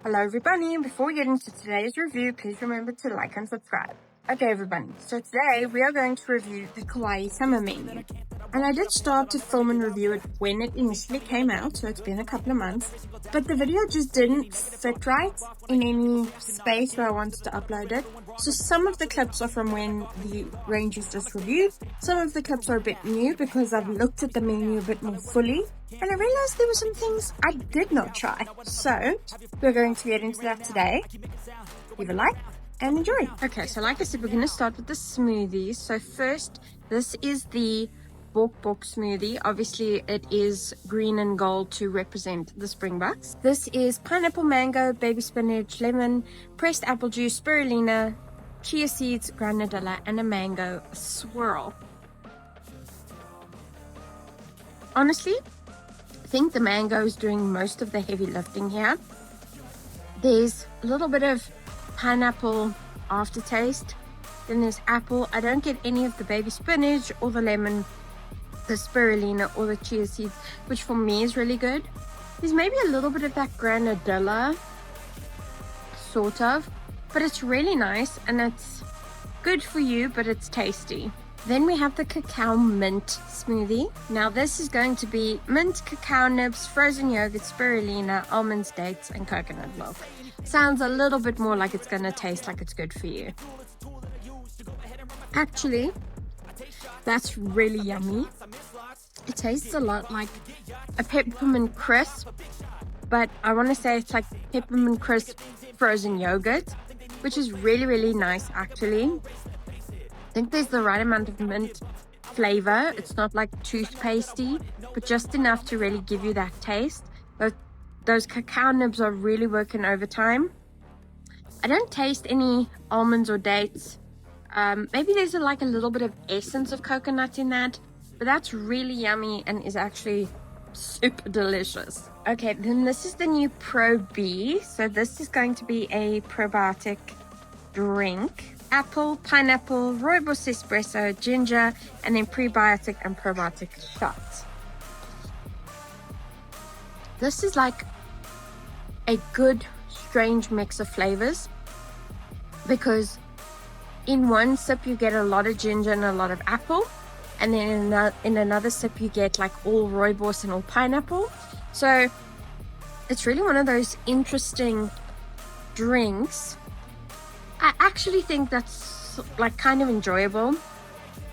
Hello everybody, before we get into today's review, please remember to like and subscribe. Okay everybody, so today we are going to review the Kauai Summer menu. And I did start to film and review it when it initially came out, so it's been a couple of months. But the video just didn't fit right in any space where I wanted to upload it. So some of the clips are from when the range was just reviewed. Some of the clips are a bit new because I've looked at the menu a bit more fully. And I realized there were some things I did not try. So we're going to get into that today. Leave a like and enjoy. Okay, so like I said, we're going to start with the smoothies. So first, this is the Bok smoothie. Obviously it is green and gold to represent the Springboks. This is pineapple, mango, baby spinach, lemon, pressed apple juice, spirulina, chia seeds, granadilla, and a mango swirl. Honestly, I think the mango is doing most of the heavy lifting here. There's a little bit of pineapple aftertaste, then there's apple. I don't get any of the baby spinach or the lemon, the spirulina or the chia seeds, which for me is really good. There's maybe a little bit of that granadilla, sort of, but it's really nice and it's good for you, but it's tasty. Then we have the cacao mint smoothie. Now this is going to be mint, cacao nibs, frozen yogurt, spirulina, almonds, dates, and coconut milk. Sounds a little bit more like it's going to taste like it's good for you. Actually, that's really yummy. It tastes a lot like a peppermint crisp, but I want to say it's like peppermint crisp frozen yogurt, which is really nice actually. I think there's the right amount of mint flavor. It's not like toothpastey, but just enough to really give you that taste. Those cacao nibs are really working overtime. I don't taste any almonds or dates. Maybe there's like a little bit of essence of coconut in that, but that's really yummy and is actually super delicious. Okay, then this is the new Pro B. So this is going to be a probiotic drink. Apple, pineapple, rooibos espresso, ginger, and then prebiotic and probiotic shots. This is like a good strange mix of flavors, because in one sip you get a lot of ginger and a lot of apple, and then in another sip you get like all rooibos and all pineapple. So it's really one of those interesting drinks. I actually think that's like kind of enjoyable.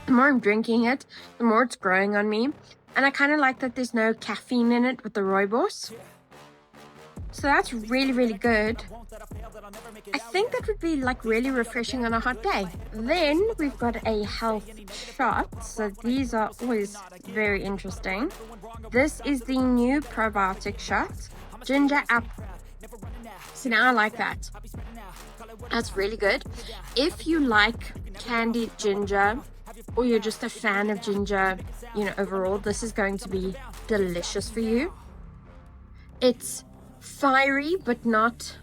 The more I'm drinking it, the more it's growing on me, and I kind of like that there's no caffeine in it with the rooibos. So that's really good. I think that would be like really refreshing on a hot day. Then we've got a health shot. So these are always very interesting. This is the new probiotic shot. Ginger apple. So now I like that. That's really good. If you like candied ginger, or you're just a fan of ginger, you know, overall, this is going to be delicious for you. It's fiery but not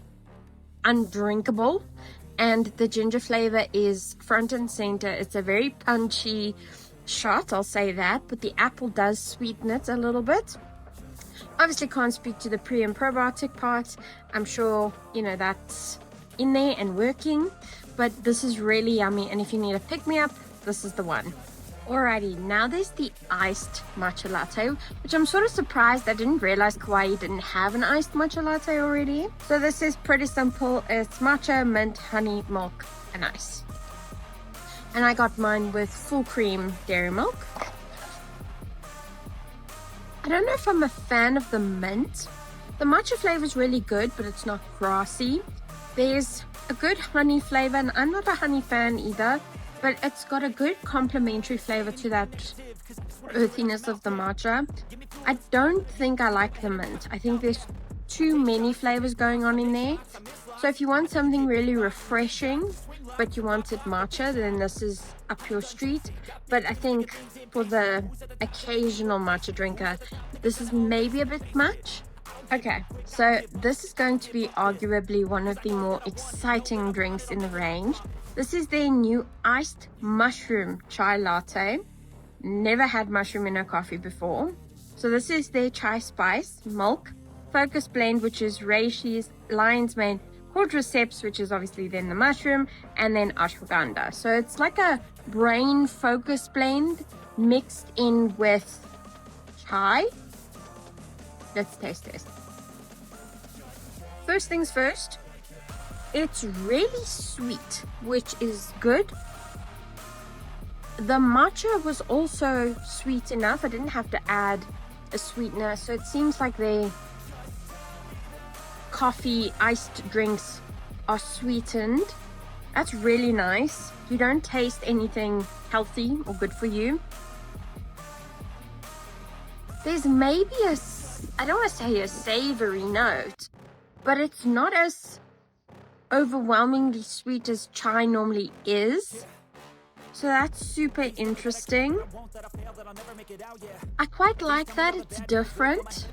undrinkable, and the ginger flavor is front and center. It's a very punchy shot, I'll say that, but the apple does sweeten it a little bit. Obviously can't speak to the pre and probiotic part. I'm sure you know that's in there and working, but this is really yummy, and if you need a pick-me-up, this is the one. Alrighty, now there's the iced matcha latte, which I'm sort of surprised. I didn't realize Kauai didn't have an iced matcha latte already. So this is pretty simple. It's matcha, mint, honey, milk, and ice. And I got mine with full cream dairy milk. I don't know if I'm a fan of the mint. The matcha flavor is really good, but it's not grassy. There's a good honey flavor, and I'm not a honey fan either, but it's got a good complementary flavor to that earthiness of the matcha. I don't think I like the mint. I think there's too many flavors going on in there. So if you want something really refreshing, but you wanted matcha, then this is up your street. But I think for the occasional matcha drinker, this is maybe a bit much. Okay, so this is going to be arguably one of the more exciting drinks in the range. This is their new iced mushroom chai latte. Never had mushroom in a coffee before. So this is their chai spice, milk, focus blend, which is reishis, lion's mane, quadriceps, which is obviously then the mushroom, and then ashwagandha. So it's like a brain focus blend mixed in with chai. Let's taste this. First things first, it's really sweet, which is good. The matcha was also sweet enough. I didn't have to add a sweetener, so it seems like the coffee iced drinks are sweetened. That's really nice. You don't taste anything healthy or good for you. There's maybe I don't want to say a savory note, but it's not as overwhelmingly sweet as chai normally is. So that's super interesting. I quite like that. It's different.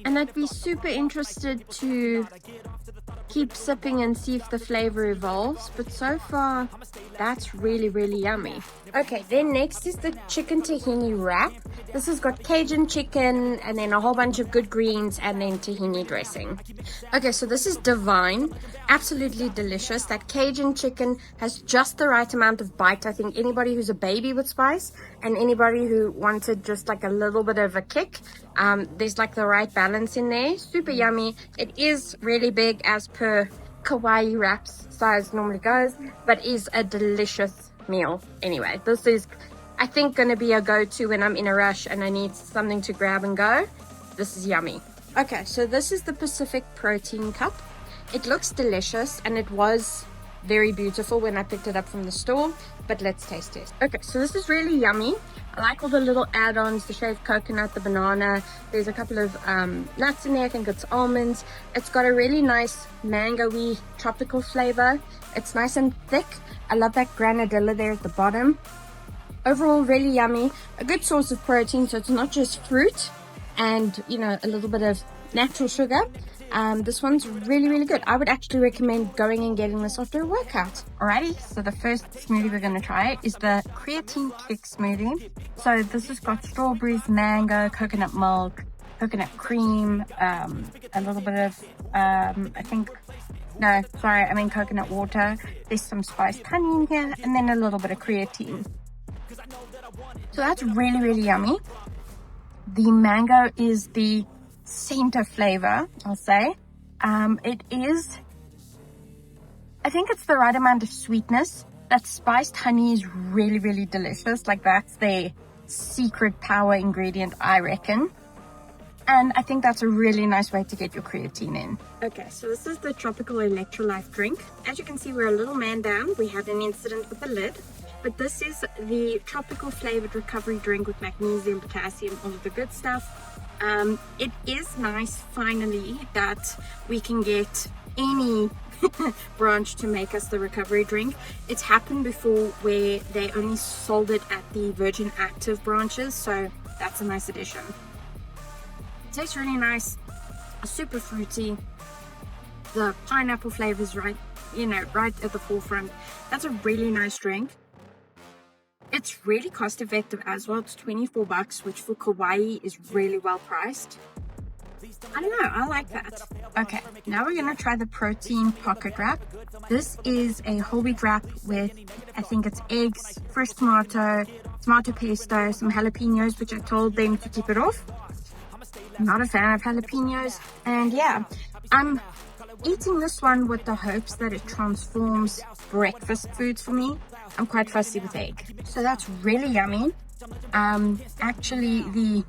And I'd be super interested to keep sipping and see if the flavor evolves. But so far, that's really, really yummy. Okay, then next is the chicken tahini wrap. This has got Cajun chicken and then a whole bunch of good greens and then tahini dressing. Okay, so this is divine. Absolutely delicious. That Cajun chicken has just the right amount of bite. I think anybody who's a baby with spice and anybody who wanted just like a little bit of a kick, there's like the right balance in there. Super yummy. It is really big as per Kauai wraps size normally goes, but is a delicious meal. Anyway, this is, I think, going to be a go-to when I'm in a rush and I need something to grab and go. This is yummy. Okay, so this is the Pacific protein cup. It looks delicious and it was very beautiful when I picked it up from the store, but let's taste it. Okay, so this is really yummy. I like all the little add-ons, the shaved coconut, the banana. There's a couple of nuts in there. I think it's almonds. It's got a really nice mango-y tropical flavor. It's nice and thick. I love that granadilla there at the bottom. Overall, really yummy. A good source of protein, so it's not just fruit and, you know, a little bit of natural sugar. This one's really, really good. I would actually recommend going and getting this after a workout. Alrighty, so the first smoothie we're going to try is the creatine kick smoothie. So this has got strawberries, mango, coconut milk, coconut cream, a little bit of, coconut water. There's some spiced honey in here, and then a little bit of creatine. So that's really, really yummy. The mango is the center flavor, I'll say. It is, I think it's the right amount of sweetness. That spiced honey is really, really delicious. Like, that's their secret power ingredient, I reckon. And I think that's a really nice way to get your creatine in. Okay, so this is the tropical electrolyte drink. As you can see, we're a little man down. We had an incident with the lid. But this is the tropical flavored recovery drink with magnesium, potassium, all of the good stuff. It is nice, finally, that we can get any branch to make us the recovery drink. It's happened before where they only sold it at the Virgin Active branches, so that's a nice addition. It tastes really nice, super fruity. The pineapple flavor is right at the forefront. That's a really nice drink. It's really cost effective as well. It's $24, which for Kauai is really well priced. I don't know, I like that. Okay, now we're gonna try the protein pocket wrap. This is a whole wheat wrap with, I think it's eggs, fresh tomato pesto, some jalapenos, which I told them to keep it off. I'm not a fan of jalapenos, and yeah, I'm eating this one with the hopes that it transforms breakfast foods for me. I'm quite fussy with egg. So that's really yummy. Actually, the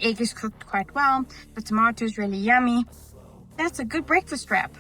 egg is cooked quite well. The tomato is really yummy. That's a good breakfast wrap.